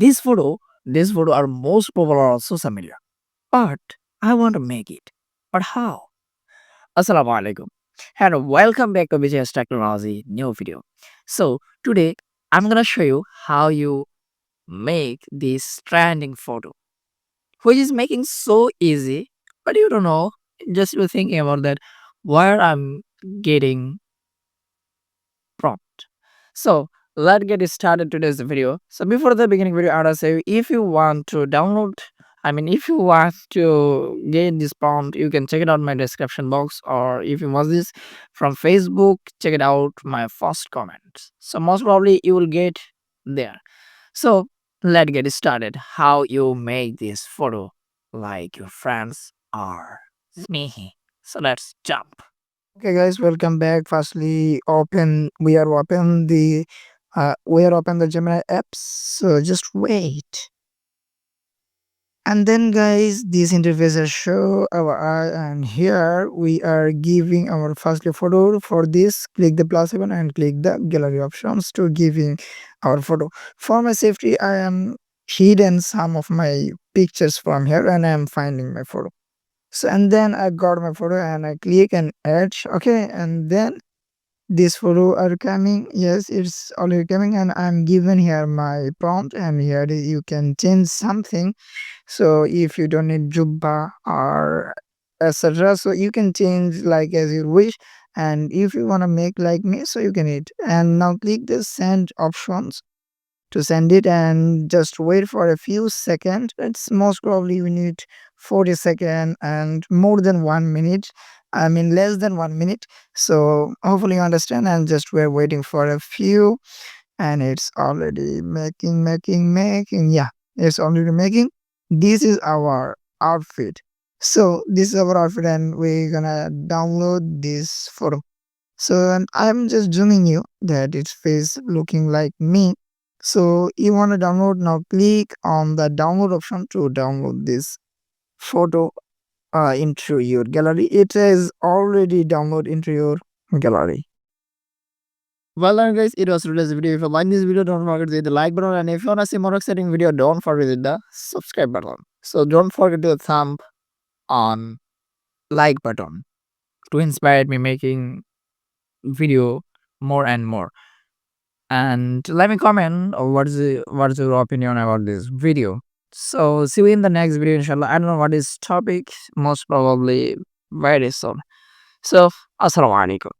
This photo are most popular on social media. But I want to make it. But how? Assalamu alaikum. And welcome back to BGS Technology new video. So today I'm gonna show you how you make this trending photo, which is making so easy, but you don't know. Just you thinking about that where I'm getting prompt. So let's get started today's video. So before the beginning video, I wanna say if you want to download, if you want to get this prompt, you can check it out my description box, or if you watch this from Facebook, check it out my first comment. So most probably you will get there. So let's get started. How you make this photo like your friends or me. So let's jump. Okay, guys, welcome back. Firstly, we are open the Gemini apps. So just wait. And then, guys, these interfaces show our eye, and here we are giving our firstly photo. For this, click the plus icon and click the gallery options to giving our photo. For my safety, I am hidden some of my pictures from here, and I am finding my photo. So and then I got my photo and I click and add. Okay, and then this photo are coming. Yes, it's already coming, and I'm given here my prompt, and here you can change something. So if you don't need jubbah or etc., so you can change like as you wish. And if you want to make like me, so you can hit and now click the send options to send it, and just wait for a few seconds. It's most probably we need 40 seconds and more than 1 minute. Less than 1 minute. So hopefully you understand, and just we're waiting for a few, and it's already making. Yeah, it's already making. This is our outfit. So this is our outfit, and we're gonna download this photo. So and I'm just zooming you that its face looking like me. So you want to download, now click on the download option to download this photo into your gallery. It is already download into your gallery. Well done, guys, it was today's video. If you like this video, don't forget to hit the like button, and if you want to see more exciting video, don't forget to hit the subscribe button. So don't forget to thumb on like button to inspire me making video more and more. And let me comment what's your opinion about this video. So see you in the next video, inshallah. I don't know what is topic, most probably very soon. So assalamu alaikum.